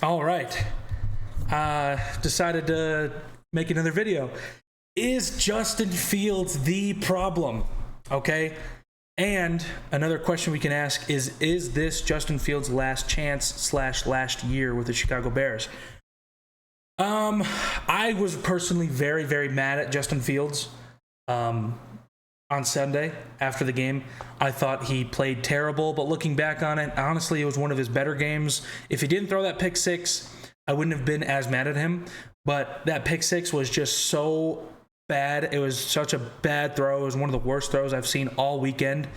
All right. Decided to make another video. Is Justin Fields the problem? Okay. And another question we can ask is this Justin Fields' last chance / last year with the Chicago Bears? I was personally very, very mad at Justin Fields on Sunday after the game. I thought he played terrible, but looking back on it, honestly, it was one of his better games. If he didn't throw that pick six, I wouldn't have been as mad at him, but that pick six was just so bad. It was such a bad throw. It was one of the worst throws I've seen all weekend.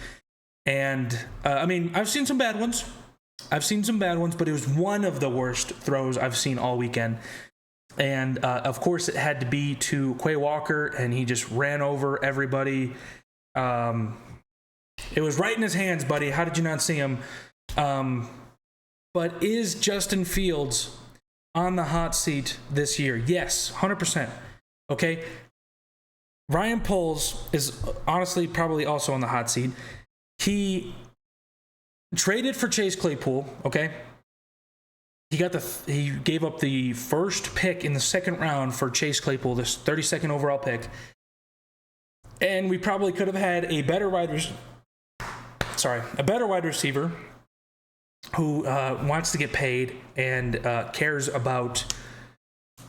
And, I've seen some bad ones. But it was one of the worst throws I've seen all weekend. And, of course, it had to be to Quay Walker, and he just ran over everybody. It was right in his hands, buddy. How did you not see him? But is Justin Fields on the hot seat this year? Yes, 100%. Okay? Ryan Poles is honestly probably also on the hot seat. He traded for Chase Claypool, okay? He gave up the first pick in the second round for Chase Claypool, this 32nd overall pick. And we probably could have had a better wide receiver who wants to get paid and cares about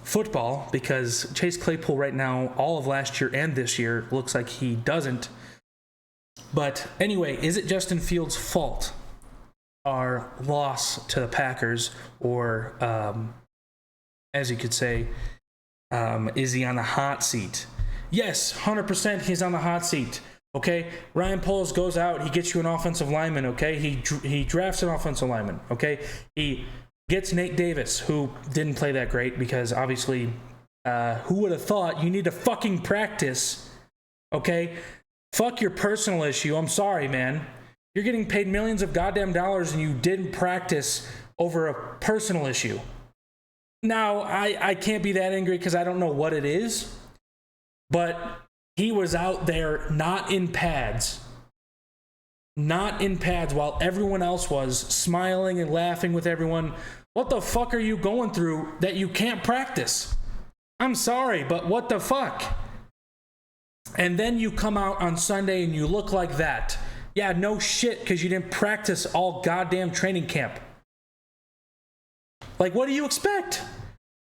football, because Chase Claypool right now, all of last year and this year, looks like he doesn't. But anyway, is it Justin Fields' fault, our loss to the Packers, or as you could say, is he on the hot seat? Yes, 100% he's on the hot seat. Okay, Ryan Poles goes out, he gets you an offensive lineman, okay? He drafts an offensive lineman, okay? He gets Nate Davis, who didn't play that great because obviously, who would have thought you need to fucking practice, okay? Fuck your personal issue. I'm sorry, man. You're getting paid millions of goddamn dollars and you didn't practice over a personal issue. Now, I can't be that angry because I don't know what it is, but he was out there not in pads while everyone else was smiling and laughing with everyone. What the fuck are you going through that you can't practice? I'm sorry, but what the fuck? And then you come out on Sunday and you look like that. Yeah, no shit, because you didn't practice all goddamn training camp. Like, what do you expect?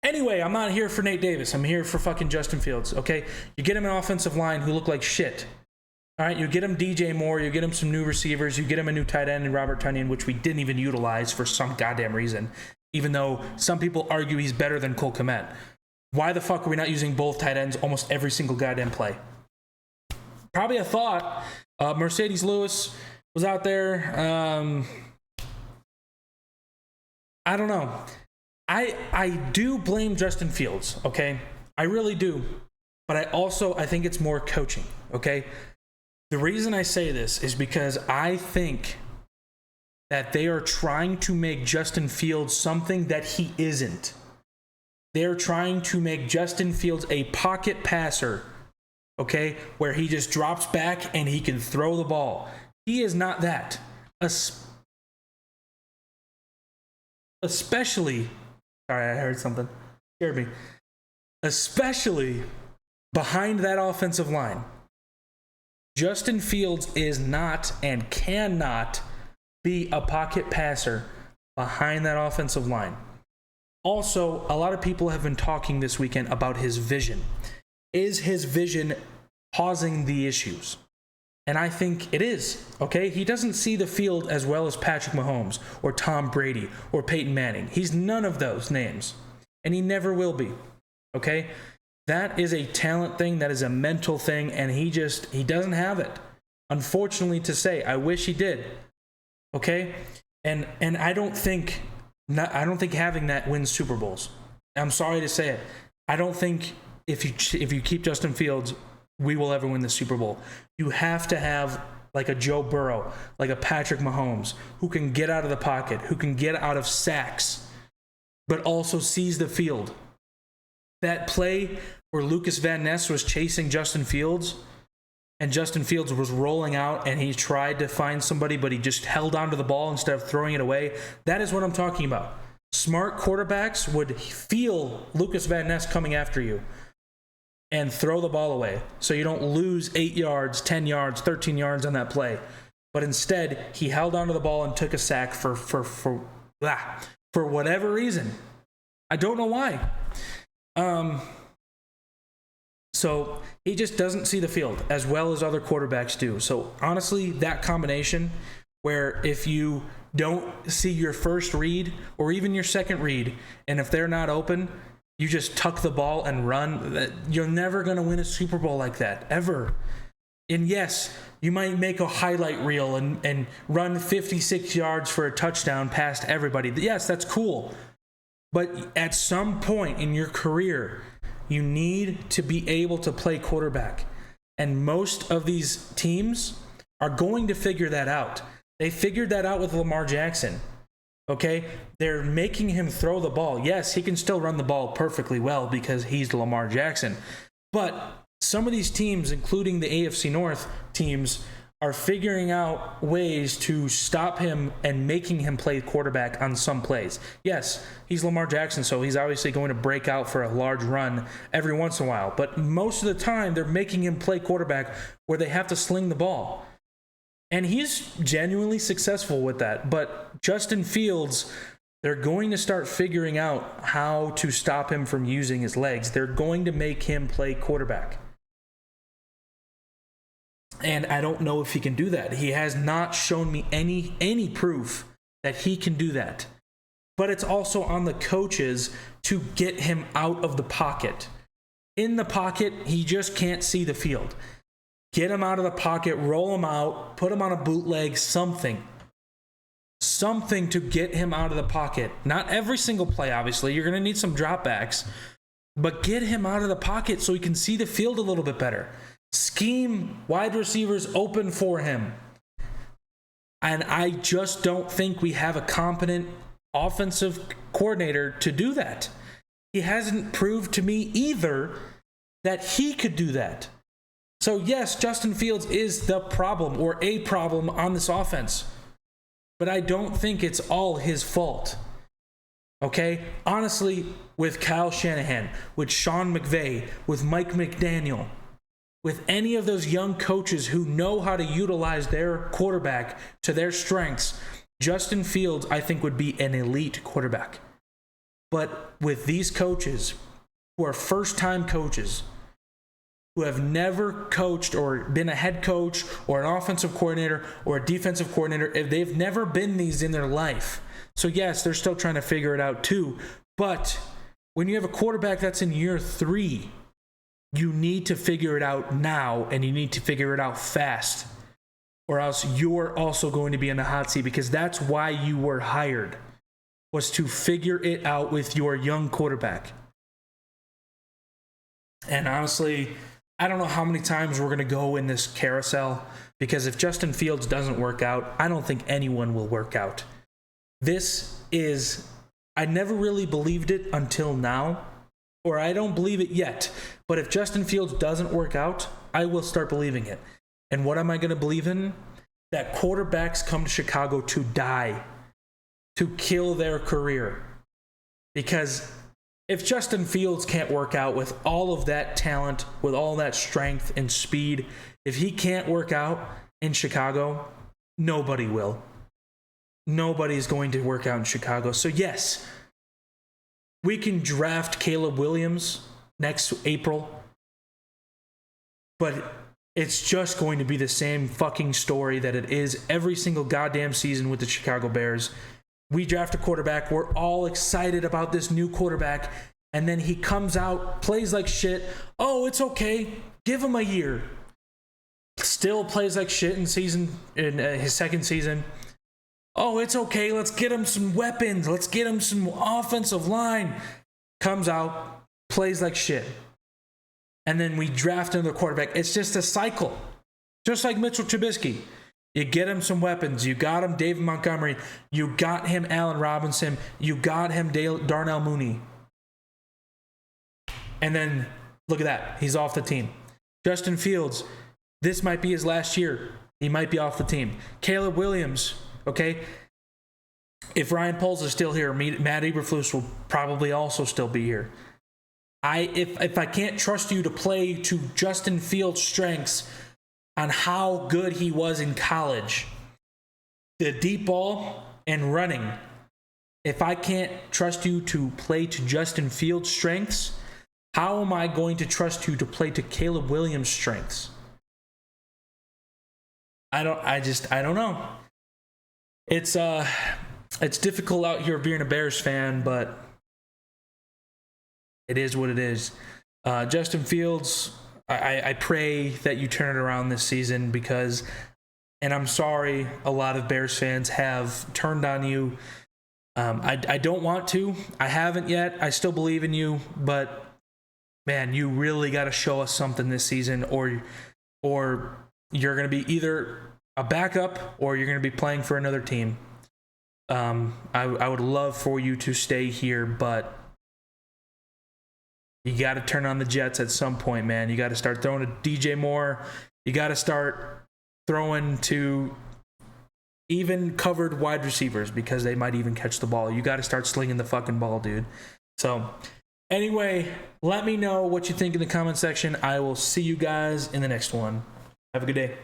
Anyway, I'm not here for Nate Davis. I'm here for fucking Justin Fields, okay? You get him an offensive line who look like shit. All right, you get him DJ Moore, you get him some new receivers, you get him a new tight end in Robert Tonyan, which we didn't even utilize for some goddamn reason, even though some people argue he's better than Cole Kmet. Why the fuck are we not using both tight ends almost every single goddamn play? Probably a thought. Mercedes Lewis was out there. I don't know. I do blame Justin Fields, okay? I really do. But I think it's more coaching, okay? The reason I say this is because I think that they are trying to make Justin Fields something that he isn't. They're trying to make Justin Fields a pocket passer, okay, where he just drops back and he can throw the ball. He is not that. Especially, sorry, I heard something. Scared me. Especially behind that offensive line. Justin Fields is not and cannot be a pocket passer behind that offensive line. Also, a lot of people have been talking this weekend about his vision. Is his vision causing the issues? And I think it is, okay? He doesn't see the field as well as Patrick Mahomes or Tom Brady or Peyton Manning. He's none of those names, and he never will be, okay? That is a talent thing. That is a mental thing, and he doesn't have it. Unfortunately to say, I wish he did, okay? And I don't think having that wins Super Bowls. I'm sorry to say it. I don't think if you keep Justin Fields, we will ever win the Super Bowl. You have to have like a Joe Burrow, like a Patrick Mahomes, who can get out of the pocket, who can get out of sacks, but also sees the field. That play where Lucas Van Ness was chasing Justin Fields, and Justin Fields was rolling out and he tried to find somebody, but he just held onto the ball instead of throwing it away. That is what I'm talking about. Smart quarterbacks would feel Lucas Van Ness coming after you and throw the ball away so you don't lose 8 yards, 10 yards, 13 yards on that play. But instead, he held onto the ball and took a sack for whatever reason. I don't know why. So he just doesn't see the field as well as other quarterbacks do. So honestly, that combination where if you don't see your first read or even your second read, and if they're not open, you just tuck the ball and run, you're never going to win a Super Bowl like that, ever. And yes, you might make a highlight reel and run 56 yards for a touchdown past everybody. Yes, that's cool. But at some point in your career, you need to be able to play quarterback. And most of these teams are going to figure that out. They figured that out with Lamar Jackson. Okay? They're making him throw the ball. Yes, he can still run the ball perfectly well because he's Lamar Jackson. But some of these teams, including the AFC North teams, are figuring out ways to stop him and making him play quarterback on some plays. Yes, he's Lamar Jackson, so he's obviously going to break out for a large run every once in a while. But most of the time, they're making him play quarterback where they have to sling the ball. And he's genuinely successful with that. But Justin Fields, they're going to start figuring out how to stop him from using his legs. They're going to make him play quarterback. And I don't know if he can do that. He has not shown me any proof that he can do that. But it's also on the coaches to get him out of the pocket. In the pocket, he just can't see the field. Get him out of the pocket, roll him out, put him on a bootleg, something. Something to get him out of the pocket. Not every single play, obviously. You're going to need some dropbacks. But get him out of the pocket so he can see the field a little bit better. Scheme wide receivers open for him. And I just don't think we have a competent offensive coordinator to do that. He hasn't proved to me either that he could do that. So yes, Justin Fields is the problem or a problem on this offense. But I don't think it's all his fault. Okay? Honestly, with Kyle Shanahan, with Sean McVay, with Mike McDaniel, with any of those young coaches who know how to utilize their quarterback to their strengths, Justin Fields, I think, would be an elite quarterback. But with these coaches who are first-time coaches, who have never coached or been a head coach or an offensive coordinator or a defensive coordinator, if they've never been these in their life. So yes, they're still trying to figure it out too. But when you have a quarterback that's in year 3, you need to figure it out now, and you need to figure it out fast, or else you're also going to be in the hot seat, because that's why you were hired, was to figure it out with your young quarterback. And honestly, I don't know how many times we're going to go in this carousel, because if Justin Fields doesn't work out, I don't think anyone will work out. I never really believed it until now, or I don't believe it yet. But if Justin Fields doesn't work out, I will start believing it. And what am I going to believe in? That quarterbacks come to Chicago to die, to kill their career. Because if Justin Fields can't work out with all of that talent, with all that strength and speed, if he can't work out in Chicago, nobody will. Nobody's going to work out in Chicago. So yes, we can draft Caleb Williams next April, but it's just going to be the same fucking story that it is every single goddamn season with the Chicago Bears. We draft a quarterback, we're all excited about this new quarterback, and then he comes out, plays like shit. Oh, it's okay, give him a year. Still plays like shit in his second season. Oh, it's okay, let's get him some weapons, let's get him some offensive line. Comes out, plays like shit. And then we draft another quarterback. It's just a cycle. Just like Mitchell Trubisky. You get him some weapons. You got him David Montgomery. You got him Allen Robinson. You got him Darnell Mooney. And then, look at that. He's off the team. Justin Fields, this might be his last year. He might be off the team. Caleb Williams, okay? If Ryan Poles is still here, Matt Eberflus will probably also still be here. If I can't trust you to play to Justin Fields' strengths on how good he was in college, the deep ball and running, if I can't trust you to play to Justin Fields' strengths, how am I going to trust you to play to Caleb Williams' strengths? I don't know. It's difficult out here being a Bears fan, but it is what it is. Justin Fields, I pray that you turn it around this season because, and I'm sorry, a lot of Bears fans have turned on you. I don't want to. I haven't yet. I still believe in you, but man, you really got to show us something this season, or you're going to be either a backup or you're going to be playing for another team. I would love for you to stay here, but you got to turn on the Jets at some point, man. You got to start throwing to DJ Moore. You got to start throwing to even covered wide receivers because they might even catch the ball. You got to start slinging the fucking ball, dude. So anyway, let me know what you think in the comment section. I will see you guys in the next one. Have a good day.